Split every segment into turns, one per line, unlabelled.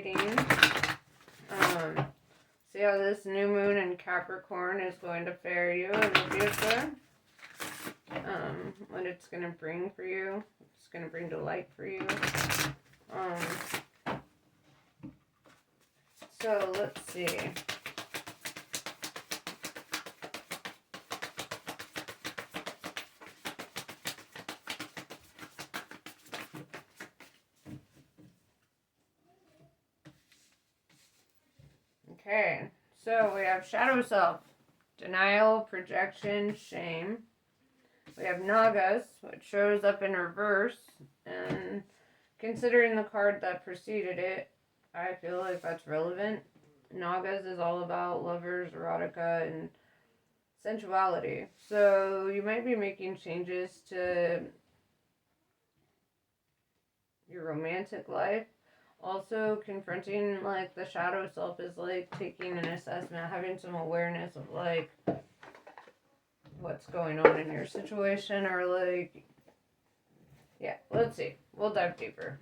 reading. See how this new moon in Capricorn is going to fare you in the future. What it's going to bring for you. It's going to bring to light for you. So let's see. Okay, so we have shadow self, denial, projection, shame. We have Nagas, which shows up in reverse, and considering the card that preceded it, I feel like that's relevant. Nagas is all about lovers, erotica, and sensuality. So you might be making changes to your romantic life. Also, confronting, like, the shadow self is, like, taking an assessment, having some awareness of, like, what's going on in your situation, or, like, yeah, let's see. We'll dive deeper.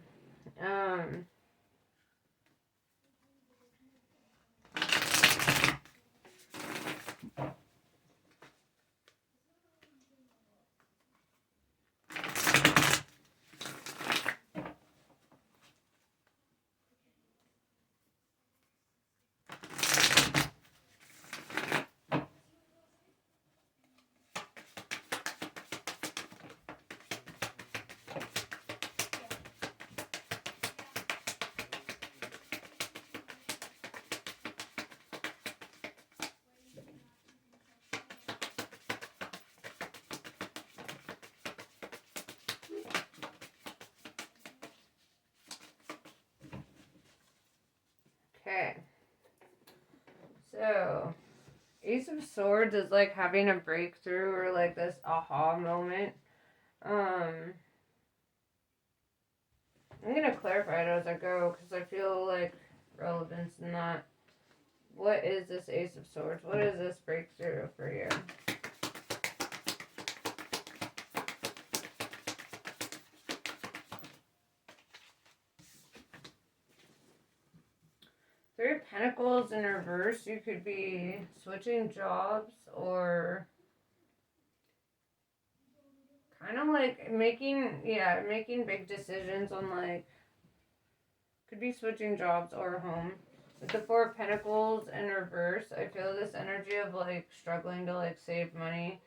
Okay. So, Ace of Swords is like having a breakthrough or like this aha moment. I'm going to clarify it as I go because I feel like relevance in that. What is this Ace of Swords? What is this breakthrough for you? Three of Pentacles in reverse. You could be switching jobs or kind of like making big decisions on, like, could be switching jobs or home. With the Four of Pentacles in reverse, I feel this energy of, like, struggling to, like, save money.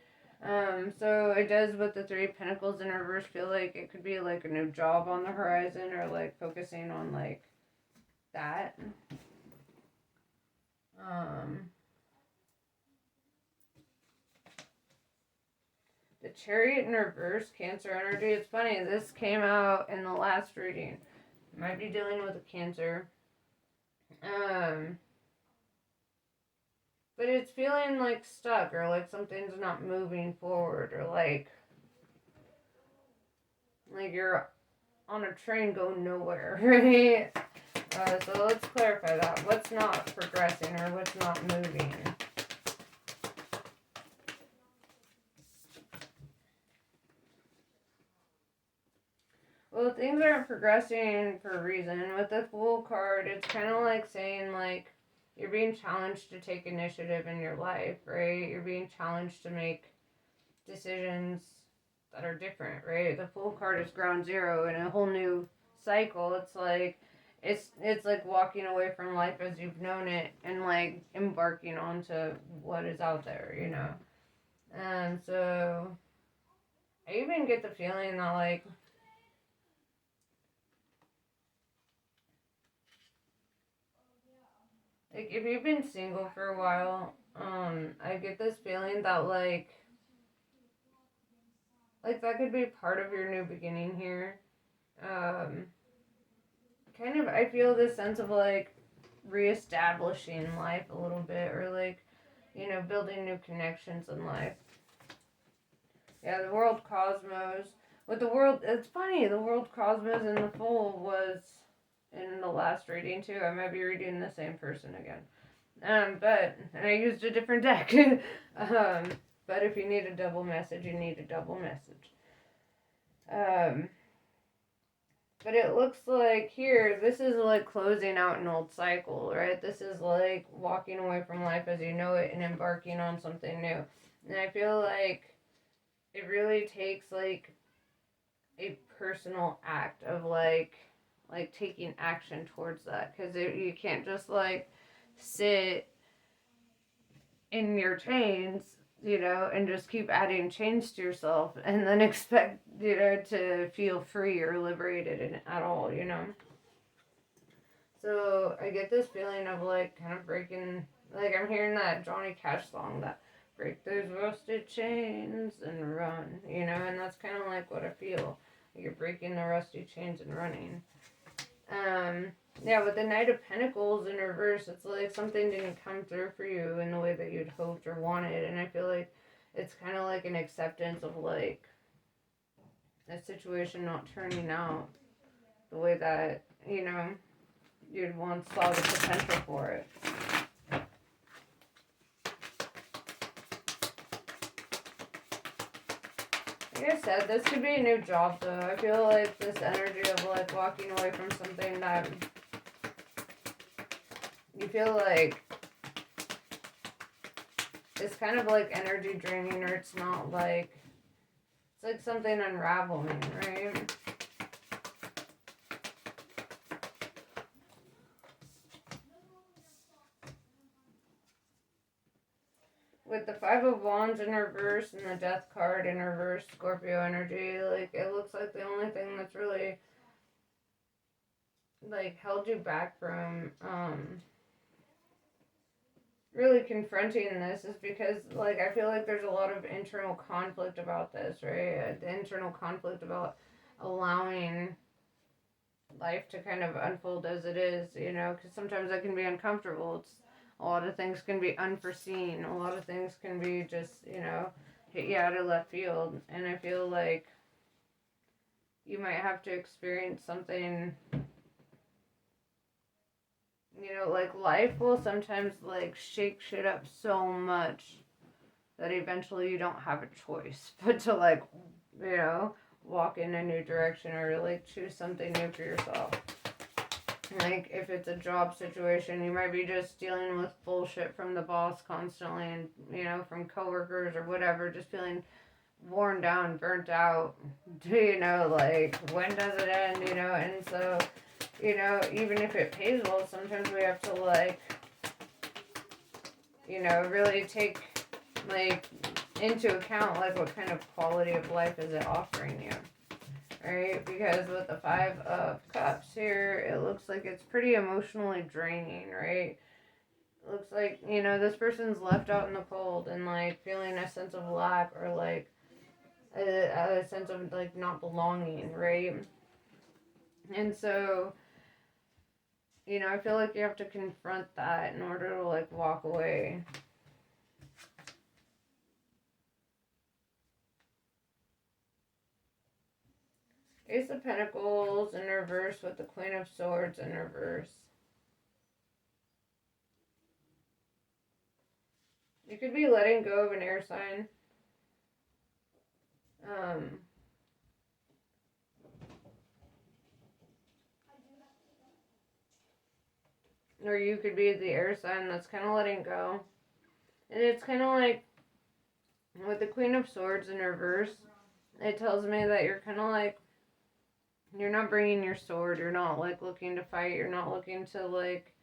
So it does with the Three of Pentacles in reverse feel like it could be, like, a new job on the horizon or, like, focusing on, like, that. The Chariot in reverse, Cancer energy. It's funny, this came out in the last reading. Might be dealing with a Cancer. But it's feeling like stuck or like something's not moving forward or like you're on a train going nowhere, right? So let's clarify that. What's not progressing or what's not moving? Well, things aren't progressing for a reason. With the Fool card, it's kind of like saying, like, you're being challenged to take initiative in your life, right? You're being challenged to make decisions that are different, right? The Fool card is ground zero in a whole new cycle. It's like it's like walking away from life as you've known it and like embarking onto what is out there, you know. And so I even get the feeling that, like, if you've been single for a while, I get this feeling that like that could be part of your new beginning here. Kind of, I feel this sense of like reestablishing life a little bit, or like, you know, building new connections in life. Yeah, the world cosmos. With the world, it's funny, the world cosmos and the Fool was in the last reading too. I might be reading the same person again. But I used a different deck. But if you need a double message, you need a double message. But it looks like here, this is like closing out an old cycle, right? This is like walking away from life as you know it and embarking on something new. And I feel like it really takes like a personal act of like taking action towards that, because you can't just like sit in your chains, and just keep adding chains to yourself and then expect, to feel free or liberated at all. So I get this feeling of like kind of breaking, like I'm hearing that Johnny Cash song, that break those rusted chains and run, and that's kind of like what I feel. Like you're breaking the rusty chains and running. Um, yeah, with the Knight of Pentacles in reverse, it's like something didn't come through for you in the way that you'd hoped or wanted, and I feel like it's kind of like an acceptance of like a situation not turning out the way that you'd once saw the potential for it. Like I said, this could be a new job though. I feel like this energy of like walking away from something that you feel like it's kind of like energy draining, or it's not like, it's like something unraveling, right? With the Five of Wands in reverse and the Death card in reverse, Scorpio energy, like it looks like the only thing that's really like held you back from really confronting this is because like I feel like there's a lot of internal conflict about this, right? The internal conflict about allowing life to kind of unfold as it is, because sometimes that can be uncomfortable. It's a lot of things can be unforeseen. A lot of things can be just, hit you out of left field. And I feel like you might have to experience something, like life will sometimes like shake shit up so much that eventually you don't have a choice but to like, walk in a new direction or like choose something new for yourself. Like if it's a job situation, you might be just dealing with bullshit from the boss constantly, and from coworkers or whatever, just feeling worn down, burnt out. Like when does it end? And so even if it pays well, sometimes we have to like really take like into account like what kind of quality of life is it offering you. Right, because with the Five of Cups here, it looks like it's pretty emotionally draining, right? It looks like, this person's left out in the cold and, like, feeling a sense of lack or, like, a sense of, like, not belonging, right? And so, I feel like you have to confront that in order to, like, walk away. Ace of Pentacles in reverse with the Queen of Swords in reverse. You could be letting go of an air sign. Or you could be the air sign that's kind of letting go. And it's kind of like, with the Queen of Swords in reverse, it tells me that you're kind of like, you're not bringing your sword, you're not like looking to fight, you're not looking to like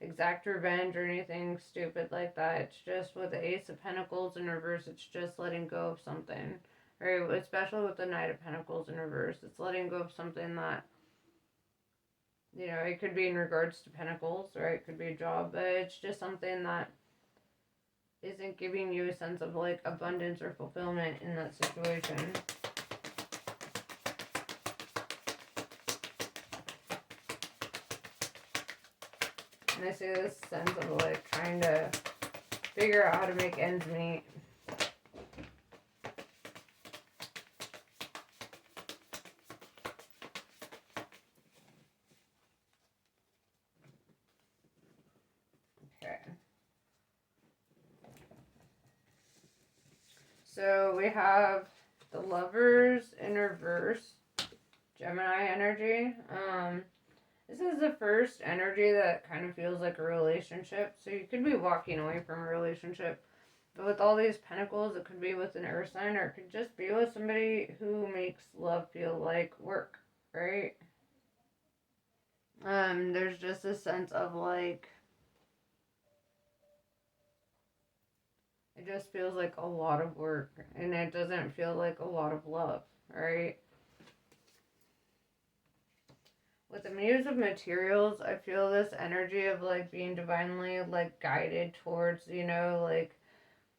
exact revenge or anything stupid like that. It's just with the Ace of Pentacles in reverse, it's just letting go of something. Right? Especially with the Knight of Pentacles in reverse, it's letting go of something that, it could be in regards to Pentacles, or it could be a job, but it's just something that isn't giving you a sense of like abundance or fulfillment in that situation. And I see this sense of like trying to figure out how to make ends meet. Okay. So we have the Lovers in reverse Gemini energy. This is the first energy that kind of feels like a relationship. So you could be walking away from a relationship. But with all these pentacles, it could be with an earth sign, or it could just be with somebody who makes love feel like work, right? There's just a sense of like, it just feels like a lot of work, and it doesn't feel like a lot of love, right? With the Muse of Materials, I feel this energy of like being divinely like guided towards, like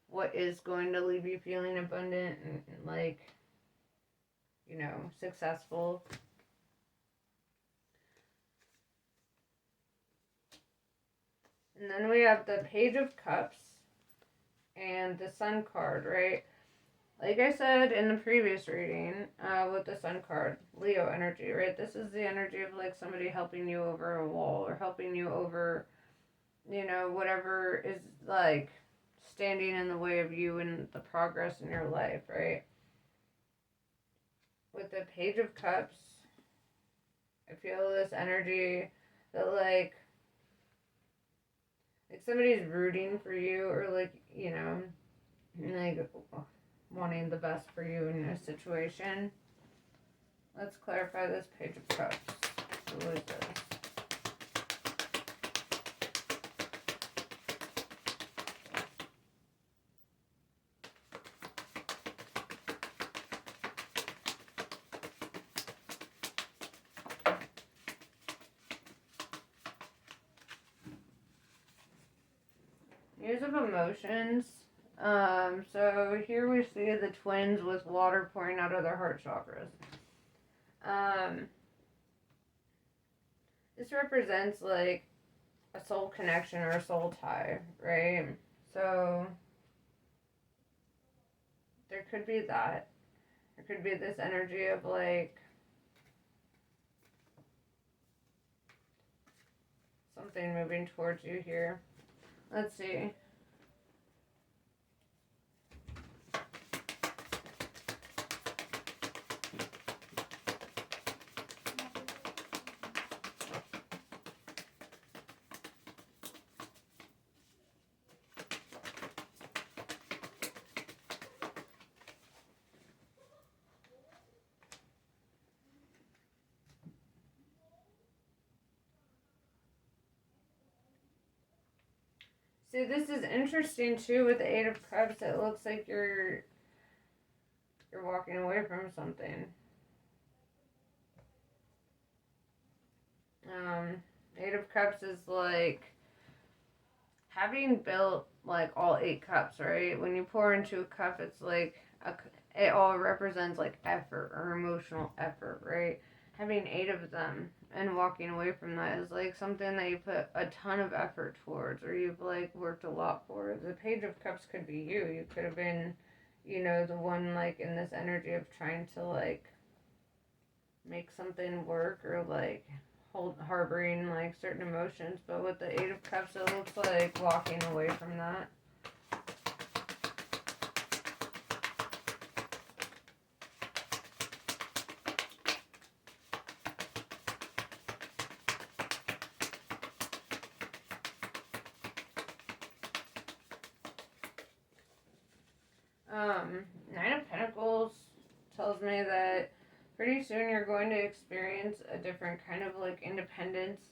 what is going to leave you feeling abundant and like, successful. And then we have the Page of Cups and the Sun card, right? Like I said in the previous reading, with the Sun card, Leo energy, right? This is the energy of like somebody helping you over a wall or helping you over, whatever is like standing in the way of you and the progress in your life, right? With the Page of Cups, I feel this energy that like somebody's rooting for you, or like, like wanting the best for you in a situation. Let's clarify this Page of Cups. Who is this? Muse of Emotions. So here we see the twins with water pouring out of their heart chakras. This represents like a soul connection or a soul tie, right? So there could be that. There could be this energy of like something moving towards you here. Let's see. See, this is interesting too with the Eight of Cups. It looks like you're walking away from something. Eight of Cups is like having built like all 8 cups, right? When you pour into a cup, it's like it all represents like effort or emotional effort, right? Having 8 of them and walking away from that is like something that you put a ton of effort towards, or you've like worked a lot for. The Page of Cups could be you. You could have been, the one like in this energy of trying to like make something work, or like harboring like certain emotions. But with the Eight of Cups, it looks like walking away from that. Nine of Pentacles tells me that pretty soon you're going to experience a different kind of like independence,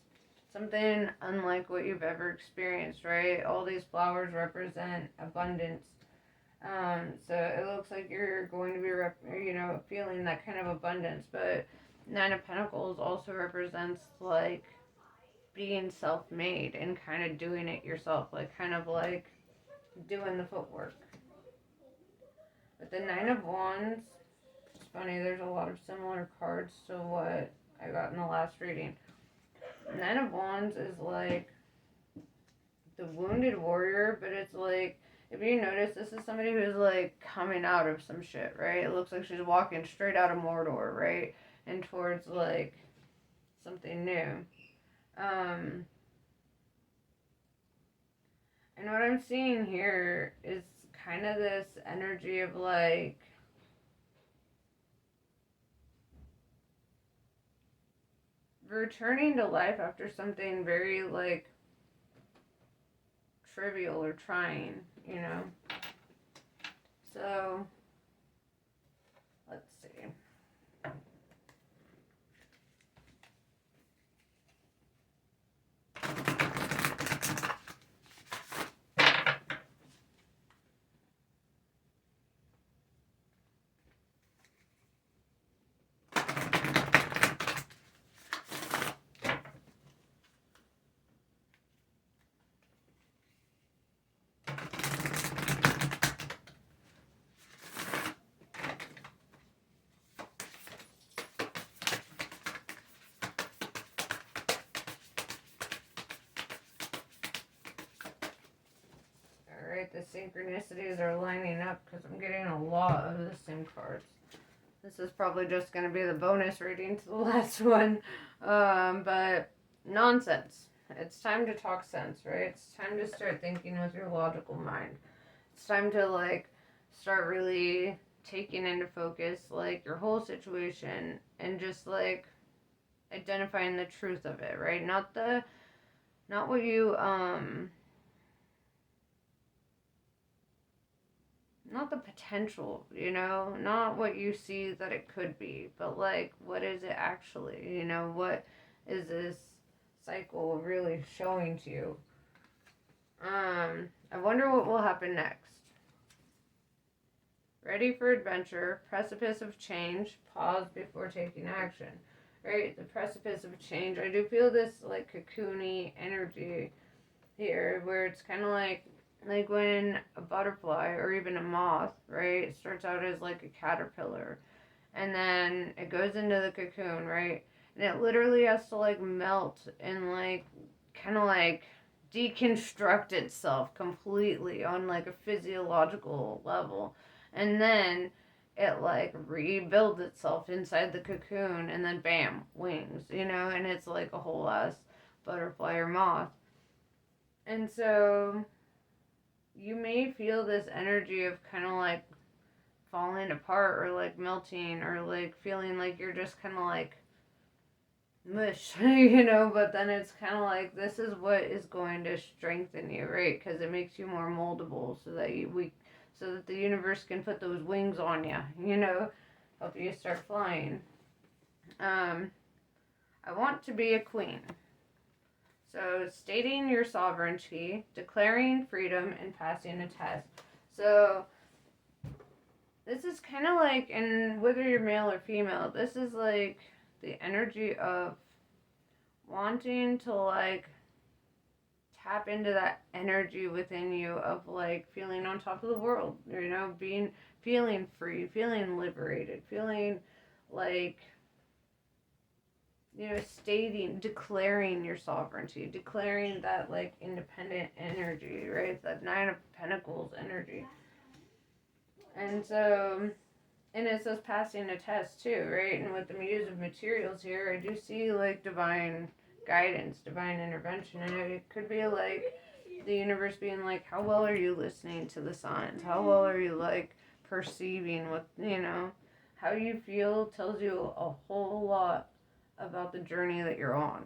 something unlike what you've ever experienced, right? All these flowers represent abundance. So it looks like you're going to be, feeling that kind of abundance. But Nine of Pentacles also represents like being self-made and kind of doing it yourself, like kind of like doing the footwork. But the Nine of Wands, it's funny, there's a lot of similar cards to what I got in the last reading. Nine of Wands is like the wounded warrior, but it's like, if you notice, this is somebody who's like coming out of some shit, right? It looks like she's walking straight out of Mordor, right? And towards like something new. And what I'm seeing here is kind of this energy of like returning to life after something very like trivial or trying, you know. So let's see. Alright, the synchronicities are lining up because I'm getting a lot of the same cards. This is probably just going to be the bonus reading to the last one. But nonsense. It's time to talk sense, right? It's time to start thinking with your logical mind. It's time to, like, start really taking into focus, like, your whole situation and just, like, identifying the truth of it, right? Not what you, not the potential, you know, not what you see that it could be, but like, what is it actually, you know, what is this cycle really showing to you? I wonder what will happen next. Ready for adventure, precipice of change, pause before taking action. Right, the precipice of change. I do feel this like cocoony energy here, where it's kind of like when a butterfly or even a moth, right, it starts out as like a caterpillar, and then it goes into the cocoon, right, and it literally has to like melt and like kind of like deconstruct itself completely on like a physiological level, and then it like rebuilds itself inside the cocoon, and then bam, wings, you know, and it's like a whole ass butterfly or moth. And so you may feel this energy of kind of like falling apart or like melting or like feeling like you're just kind of like mush, you know, but then it's kind of like this is what is going to strengthen you, right? Because it makes you more moldable so that so that the universe can put those wings on you, you know, help you start flying. I want to be a queen. So, stating your sovereignty, declaring freedom, and passing a test. So, this is kind of like, and whether you're male or female, this is like the energy of wanting to like tap into that energy within you of like feeling on top of the world, you know, feeling free, feeling liberated, feeling like, you know, declaring your sovereignty, declaring that like independent energy, right? That Nine of Pentacles energy. And so, and it says passing a test too, right? And with the Muse of Materials here, I do see like divine guidance, divine intervention. And it could be like the universe being like, how well are you listening to the signs? How well are you like perceiving what, you know, how you feel tells you a whole lot about the journey that you're on.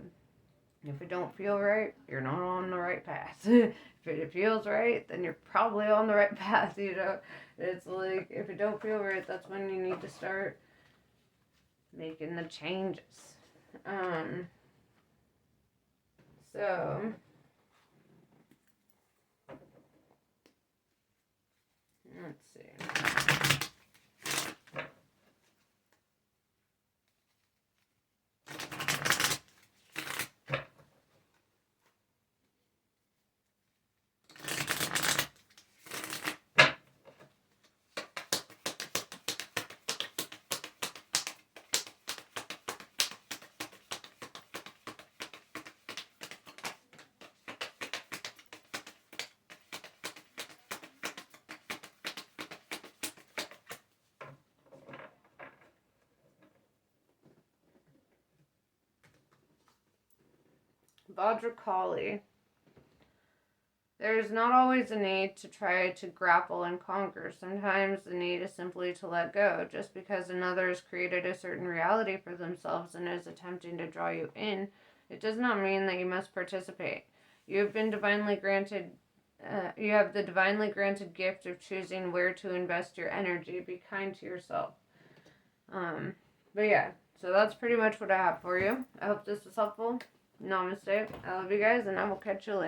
If it don't feel right, you're not on the right path. If it feels right, then you're probably on the right path, you know. It's like, if it don't feel right, that's when you need to start making the changes. So, let's see. Vajrakali. There's not always a need to try to grapple and conquer. Sometimes the need is simply to let go. Just because another has created a certain reality for themselves and is attempting to draw you in, it does not mean that you must participate. You have been divinely granted. You have the divinely granted gift of choosing where to invest your energy. Be kind to yourself. But yeah, so that's pretty much what I have for you. I hope this was helpful. Namaste. I love you guys, and I will catch you later.